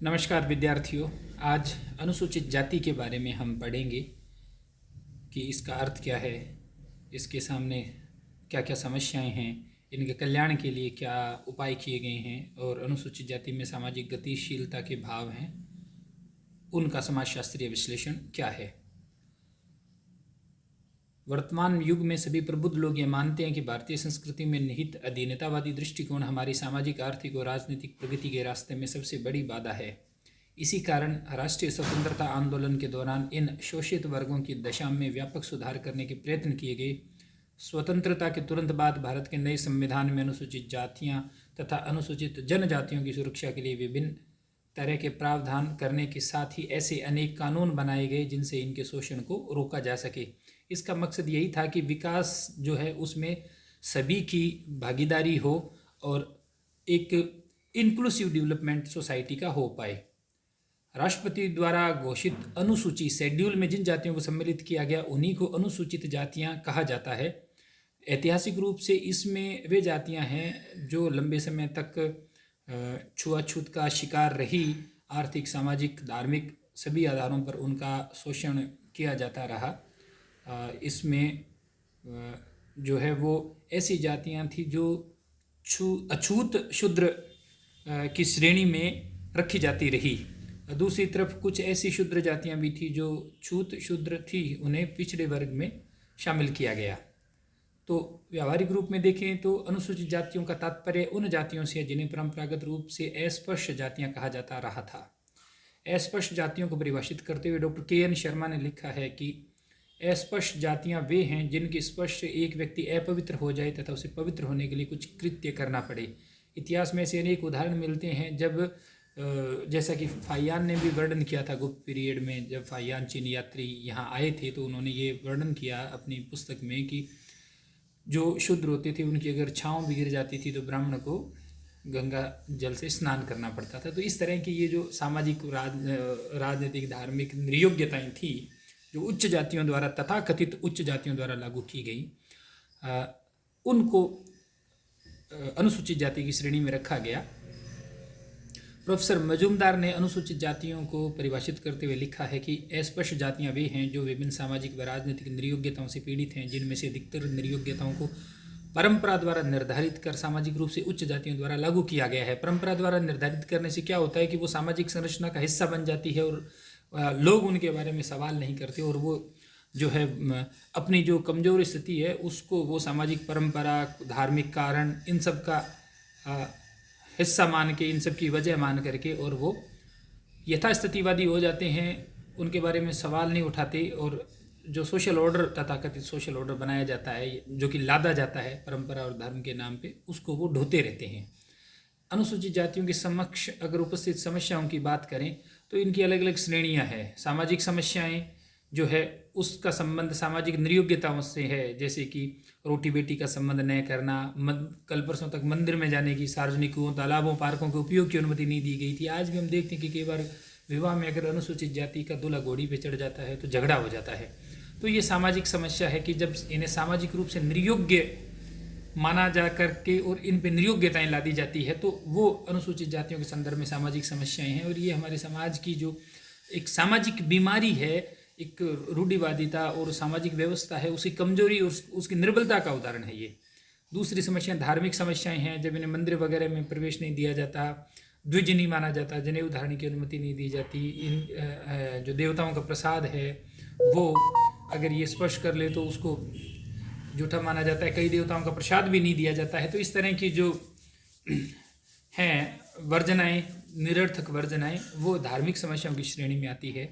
नमस्कार विद्यार्थियों। आज अनुसूचित जाति के बारे में हम पढ़ेंगे कि इसका अर्थ क्या है, इसके सामने क्या क्या समस्याएं हैं, इनके कल्याण के लिए क्या उपाय किए गए हैं और अनुसूचित जाति में सामाजिक गतिशीलता के भाव हैं, उनका समाजशास्त्रीय विश्लेषण क्या है। वर्तमान युग में सभी प्रबुद्ध लोग ये मानते हैं कि भारतीय संस्कृति में निहित अधीनतावादी दृष्टिकोण हमारी सामाजिक, आर्थिक और राजनीतिक प्रगति के रास्ते में सबसे बड़ी बाधा है। इसी कारण राष्ट्रीय स्वतंत्रता आंदोलन के दौरान इन शोषित वर्गों की दशा में व्यापक सुधार करने के प्रयत्न किए गए। स्वतंत्रता के तुरंत बाद भारत के नए संविधान में अनुसूचित जातियां तथा अनुसूचित जनजातियों की सुरक्षा के लिए विभिन्न तरह के प्रावधान करने के साथ ही ऐसे अनेक कानून बनाए गए जिनसे इनके शोषण को रोका जा सके। इसका मकसद यही था कि विकास जो है उसमें सभी की भागीदारी हो और एक इंक्लूसिव डेवलपमेंट सोसाइटी का हो पाए। राष्ट्रपति द्वारा घोषित अनुसूची शेड्यूल में जिन जातियों को सम्मिलित किया गया उन्हीं को अनुसूचित जातियां कहा जाता है। ऐतिहासिक रूप से इसमें वे जातियां हैं जो लंबे समय तक छुआछूत का शिकार रही, आर्थिक, सामाजिक, धार्मिक सभी आधारों पर उनका शोषण किया जाता रहा। इसमें जो है वो ऐसी जातियां थी जो अछूत शूद्र की श्रेणी में रखी जाती रही। दूसरी तरफ कुछ ऐसी शूद्र जातियां भी थी जो छूत शूद्र थी, उन्हें पिछड़े वर्ग में शामिल किया गया। तो व्यावहारिक रूप में देखें तो अनुसूचित जातियों का तात्पर्य उन जातियों से जिन्हें परंपरागत रूप से अस्पृश्य जातियां कहा जाता रहा था। अस्पृश्य जातियों को परिभाषित करते हुए डॉक्टर के.एन. शर्मा ने लिखा है कि अस्पृश्य जातियां वे हैं जिनके स्पर्श से एक व्यक्ति अपवित्र हो जाए तथा उसे पवित्र होने के लिए कुछ कृत्य करना पड़े। इतिहास में ऐसे अनेक उदाहरण मिलते हैं जब जैसा कि फाहियान ने भी वर्णन किया था गुप्त पीरियड में, जब फाहियान चीन यात्री यहाँ आए थे तो उन्होंने ये वर्णन किया अपनी पुस्तक में कि जो शूद्र होते थे उनकी अगर छाँव भी गिर जाती थी तो ब्राह्मण को गंगा जल से स्नान करना पड़ता था। तो इस तरह की ये जो सामाजिक, राजनीतिक, धार्मिक निर्योग्यताएं थी जो उच्च जातियों द्वारा, तथाकथित उच्च जातियों द्वारा लागू की गई, उनको अनुसूचित जाति की श्रेणी में रखा गया। प्रोफेसर मजूमदार ने अनुसूचित जातियों को परिभाषित करते हुए लिखा है कि अस्पृश्य जातियां वे हैं जो विभिन्न सामाजिक व राजनीतिक निर्योग्यताओं से पीड़ित हैं, जिनमें से अधिकतर निर्योग्यताओं को परंपरा द्वारा निर्धारित कर सामाजिक रूप से उच्च जातियों द्वारा लागू किया गया है। परंपरा द्वारा निर्धारित करने से क्या होता है कि वो सामाजिक संरचना का हिस्सा बन जाती है और लोग उनके बारे में सवाल नहीं करते और वो जो है अपनी जो कमज़ोर स्थिति है उसको वो सामाजिक परंपरा, धार्मिक कारण, इन सब का हिस्सा मान के, इन सब की वजह मान करके और वो यथास्थितिवादी हो जाते हैं, उनके बारे में सवाल नहीं उठाते और जो सोशल ऑर्डर, तथाकथित सोशल ऑर्डर बनाया जाता है जो कि लादा जाता है परंपरा और धर्म के नाम पे, उसको वो ढोते रहते हैं। अनुसूचित जातियों के समक्ष अगर उपस्थित समस्याओं की बात करें तो इनकी अलग अलग श्रेणियां हैं। सामाजिक समस्याएं जो है उसका संबंध सामाजिक निर्योग्यताओं से है, जैसे कि रोटी बेटी का संबंध न करना, कल परसों तक मंदिर में जाने की, सार्वजनिक कुओं, तालाबों, पार्कों के उपयोग की अनुमति नहीं दी गई थी। आज भी हम देखते हैं कि कई बार विवाह में अगर अनुसूचित जाति का दूल्हा घोड़ी पे चढ़ जाता है तो झगड़ा हो जाता है। तो ये सामाजिक समस्या है कि जब इन्हें सामाजिक रूप से निर्योग्य माना जा करके और इन पर निर्योग्यताएं ला दी जाती है तो वो अनुसूचित जातियों के संदर्भ में सामाजिक समस्याएं हैं। और ये हमारे समाज की जो एक सामाजिक बीमारी है, एक रूढ़िवादिता और सामाजिक व्यवस्था है, उसकी कमजोरी और उसकी निर्बलता का उदाहरण है ये। दूसरी समस्या धार्मिक समस्याएं हैं। जब इन्हें मंदिर वगैरह में प्रवेश नहीं दिया जाता, द्विज नहीं माना जाता, जनेऊ धारण की अनुमति नहीं दी जाती, इन जो देवताओं का प्रसाद है वो अगर ये स्पर्श कर ले तो उसको झूठा माना जाता है, कई देवताओं का प्रसाद भी नहीं दिया जाता है। तो इस तरह की जो हैं वर्जनाएं, निरर्थक वर्जनाएं, वो धार्मिक समस्याओं की श्रेणी में आती है।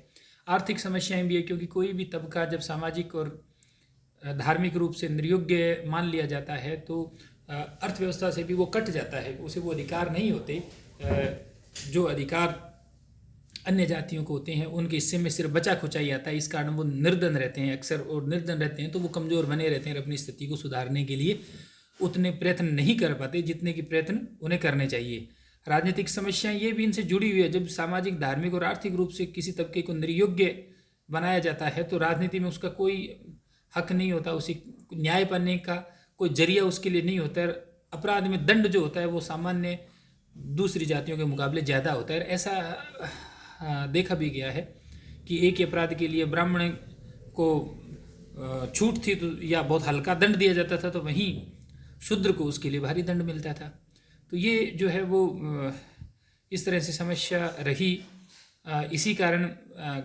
आर्थिक समस्याएं भी है क्योंकि कोई भी तबका जब सामाजिक और धार्मिक रूप से निर्योग्य मान लिया जाता है तो अर्थव्यवस्था से भी वो कट जाता है, उसे वो अधिकार नहीं होते जो अधिकार अन्य जातियों को होते हैं, उनके हिस्से में सिर्फ बचा खुचाई आता है। इस कारण वो निर्धन रहते हैं अक्सर, और निर्धन रहते हैं तो वो कमज़ोर बने रहते हैं और अपनी स्थिति को सुधारने के लिए उतने प्रयत्न नहीं कर पाते जितने कि प्रयत्न उन्हें करने चाहिए। राजनीतिक समस्याएं ये भी इनसे जुड़ी हुई है। जब सामाजिक, धार्मिक और आर्थिक रूप से किसी तबके को निर्योग्य बनाया जाता है तो राजनीति में उसका कोई हक नहीं होता, उसे न्याय पाने का कोई जरिया उसके लिए नहीं होता है। अपराध में दंड जो होता है वो सामान्य दूसरी जातियों के मुकाबले ज़्यादा होता है। ऐसा देखा भी गया है कि एक ही अपराध के लिए ब्राह्मण को छूट थी तो या बहुत हल्का दंड दिया जाता था, तो वहीं शूद्र को उसके लिए भारी दंड मिलता था। तो ये जो है वो इस तरह से समस्या रही। इसी कारण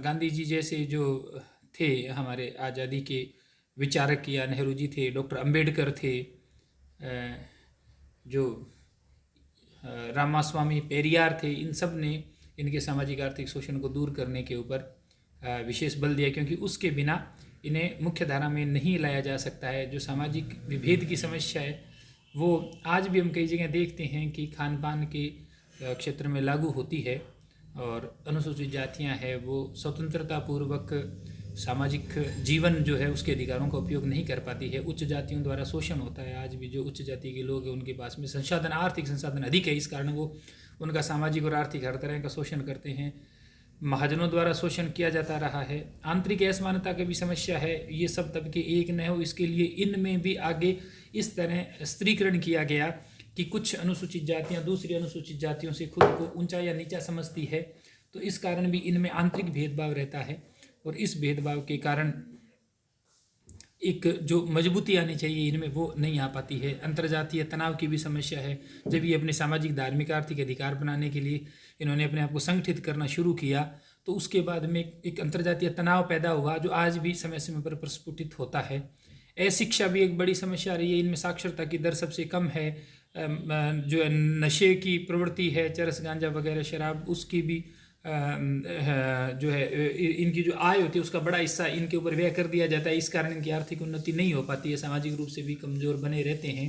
गांधी जी जैसे जो थे हमारे आज़ादी के विचारक, या नेहरू जी थे, डॉक्टर अंबेडकर थे, जो रामास्वामी पेरियार थे, इन सब ने इनके सामाजिक आर्थिक शोषण को दूर करने के ऊपर विशेष बल दिया, क्योंकि उसके बिना इन्हें मुख्य धारा में नहीं लाया जा सकता है। जो सामाजिक विभेद की समस्या है वो आज भी हम कई जगह देखते हैं कि खान पान के क्षेत्र में लागू होती है, और अनुसूचित जातियां हैं वो स्वतंत्रता पूर्वक सामाजिक जीवन जो है उसके अधिकारों का उपयोग नहीं कर पाती है। उच्च जातियों द्वारा शोषण होता है। आज भी जो उच्च जाति के लोग हैं उनके पास में संसाधन, आर्थिक संसाधन अधिक है, इस कारण वो उनका सामाजिक और आर्थिक हर तरह का शोषण करते हैं। महाजनों द्वारा शोषण किया जाता रहा है। आंतरिक असमानता की भी समस्या है। ये सब तबके एक न हो, इसके लिए इनमें भी आगे इस तरह स्त्रीकरण किया गया कि कुछ अनुसूचित जातियां दूसरी अनुसूचित जातियों से खुद को ऊंचा या नीचा समझती है, तो इस कारण भी इनमें आंतरिक भेदभाव रहता है, और इस भेदभाव के कारण एक जो मजबूती आनी चाहिए इनमें वो नहीं आ पाती है। अंतर्जातीय तनाव की भी समस्या है। जब ये अपने सामाजिक, धार्मिक, आर्थिक अधिकार बनाने के लिए इन्होंने अपने आप को संगठित करना शुरू किया, तो उसके बाद में एक अंतर्जातीय तनाव पैदा हुआ जो आज भी समय समय पर प्रस्फुटित होता है। अशिक्षा भी एक बड़ी समस्या रही है। इनमें साक्षरता की दर सबसे कम है। जो नशे की प्रवृत्ति है, चरस, गांजा वगैरह, शराब, उसकी भी जो है इनकी जो आय होती है उसका बड़ा हिस्सा इनके ऊपर व्यय कर दिया जाता है। इस कारण इनकी आर्थिक उन्नति नहीं हो पाती है। सामाजिक रूप से भी कमज़ोर बने रहते हैं।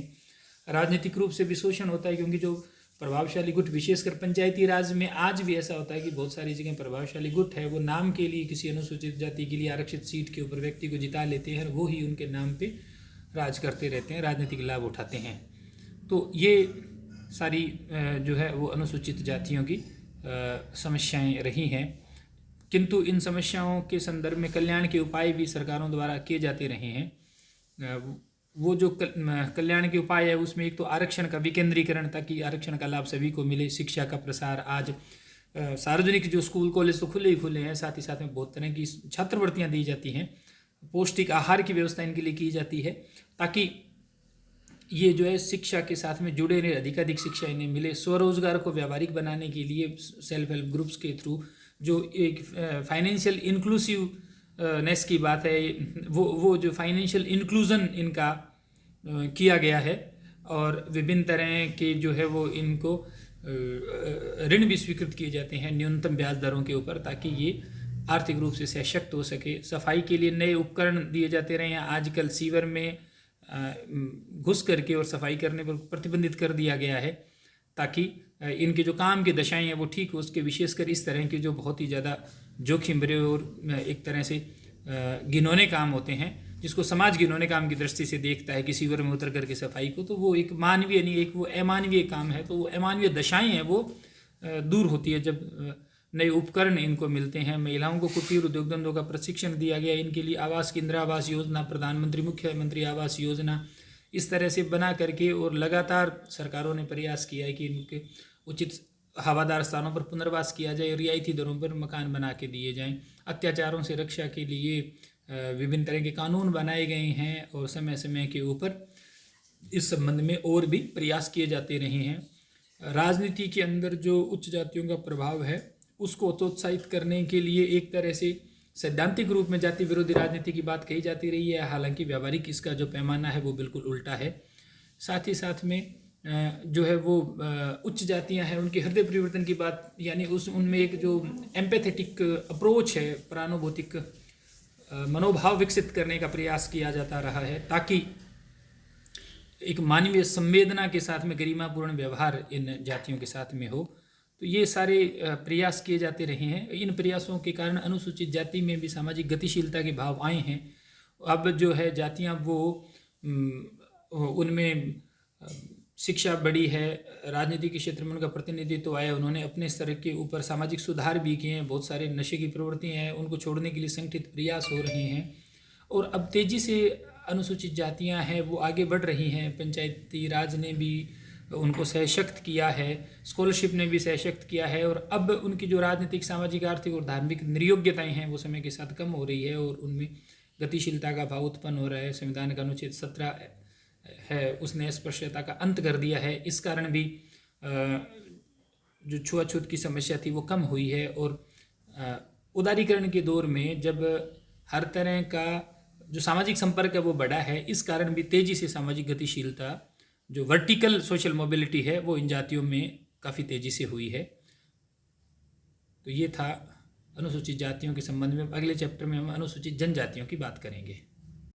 राजनीतिक रूप से भी शोषण होता है, क्योंकि जो प्रभावशाली गुट, विशेषकर पंचायती राज में आज भी ऐसा होता है कि बहुत सारी जगह प्रभावशाली गुट है, वो नाम के लिए किसी अनुसूचित जाति के लिए आरक्षित सीट के ऊपर व्यक्ति को जिता लेते हैं और वो ही उनके नाम पे राज करते रहते हैं, राजनीतिक लाभ उठाते हैं। तो ये सारी जो है वो अनुसूचित जातियों की समस्याएं रही हैं। किंतु इन समस्याओं के संदर्भ में कल्याण के उपाय भी सरकारों द्वारा किए जाते रहे हैं। वो जो कल्याण के उपाय है उसमें एक तो आरक्षण का विकेंद्रीकरण, ताकि आरक्षण का लाभ सभी को मिले। शिक्षा का प्रसार, आज सार्वजनिक जो स्कूल कॉलेज तो खुले ही खुले हैं, साथ ही साथ में बहुत तरह की छात्रवृत्तियां दी जाती हैं। पौष्टिक आहार की व्यवस्था इनके लिए की जाती है, ताकि ये जो है शिक्षा के साथ में जुड़े रहे, अधिकाधिक शिक्षा इन्हें मिले। स्वरोजगार को व्यावहारिक बनाने के लिए सेल्फ हेल्प ग्रुप्स के थ्रू जो एक फाइनेंशियल इंक्लूसिव नेस की बात है, वो जो फाइनेंशियल इंक्लूजन इनका किया गया है, और विभिन्न तरह के जो है वो इनको ऋण भी स्वीकृत किए जाते हैं न्यूनतम ब्याज दरों के ऊपर, ताकि ये आर्थिक रूप से सशक्त हो सके। सफाई के लिए नए उपकरण दिए जाते रहे हैं। आजकल सीवर में घुस करके और सफाई करने पर प्रतिबंधित कर दिया गया है, ताकि इनके जो काम की दशाएं हैं वो ठीक हो उसके। विशेषकर इस तरह के जो बहुत ही ज़्यादा जोखिम भरे और एक तरह से घिनौने काम होते हैं, जिसको समाज घिनौने काम की दृष्टि से देखता है कि सीवर में उतर करके सफाई को, तो वो एक मानवीय नहीं, एक वो अमानवीय काम है। तो वो अमानवीय दशाएं हैं वो दूर होती है जब नए उपकरण इनको मिलते हैं। महिलाओं को कुटीर उद्योग धंधों का प्रशिक्षण दिया गया। इनके लिए आवास, इंदिरा आवास योजना, प्रधानमंत्री मुख्यमंत्री आवास योजना, इस तरह से बना करके, और लगातार सरकारों ने प्रयास किया है कि इनके उचित हवादार स्थानों पर पुनर्वास किया जाए, रियायती दरों पर मकान बना के दिए जाएं। अत्याचारों से रक्षा के लिए विभिन्न तरह के कानून बनाए गए हैं, और समय समय के ऊपर इस संबंध में और भी प्रयास किए जाते रहे हैं। राजनीति के अंदर जो उच्च जातियों का प्रभाव है उसको प्रोत्साहित करने के लिए एक तरह से सैद्धांतिक रूप में जाति विरोधी राजनीति की बात कही जाती रही है, हालांकि व्यावहारिक इसका जो पैमाना है वो बिल्कुल उल्टा है। साथ ही साथ में जो है वो उच्च जातियां हैं उनके हृदय परिवर्तन की बात, यानी उनमें एक जो एम्पैथेटिक अप्रोच है, प्रानुभूतिक मनोभाव विकसित करने का प्रयास किया जाता रहा है, ताकि एक मानवीय संवेदना के साथ में गरिमापूर्ण व्यवहार इन जातियों के साथ में हो। तो ये सारे प्रयास किए जाते रहे हैं। इन प्रयासों के कारण अनुसूचित जाति में भी सामाजिक गतिशीलता के भाव आए हैं। अब जो है जातियां वो उनमें शिक्षा बढ़ी है, राजनीति के क्षेत्र में उनका प्रतिनिधित्व आया, उन्होंने अपने स्तर के ऊपर सामाजिक सुधार भी किए हैं। बहुत सारे नशे की प्रवृत्तियाँ हैं उनको छोड़ने के लिए संगठित प्रयास हो रहे हैं, और अब तेज़ी से अनुसूचित जातियां हैं वो आगे बढ़ रही हैं। पंचायती राज ने भी उनको सशक्त किया है, स्कॉलरशिप ने भी सशक्त किया है, और अब उनकी जो राजनीतिक, सामाजिक, आर्थिक और धार्मिक निर्योग्यताएं हैं वो समय के साथ कम हो रही है और उनमें गतिशीलता का भाव उत्पन्न हो रहा है। संविधान का अनुच्छेद 17 है उसने अस्पृश्यता का अंत कर दिया है। इस कारण भी जो छुआछूत की समस्या थी वो कम हुई है। और उदारीकरण के दौर में जब हर तरह का जो सामाजिक संपर्क है वो बढ़ा है, इस कारण भी तेज़ी से सामाजिक गतिशीलता, जो वर्टिकल सोशल मोबिलिटी है, वो इन जातियों में काफ़ी तेज़ी से हुई है। तो ये था अनुसूचित जातियों के संबंध में। अगले चैप्टर में हम अनुसूचित जनजातियों की बात करेंगे।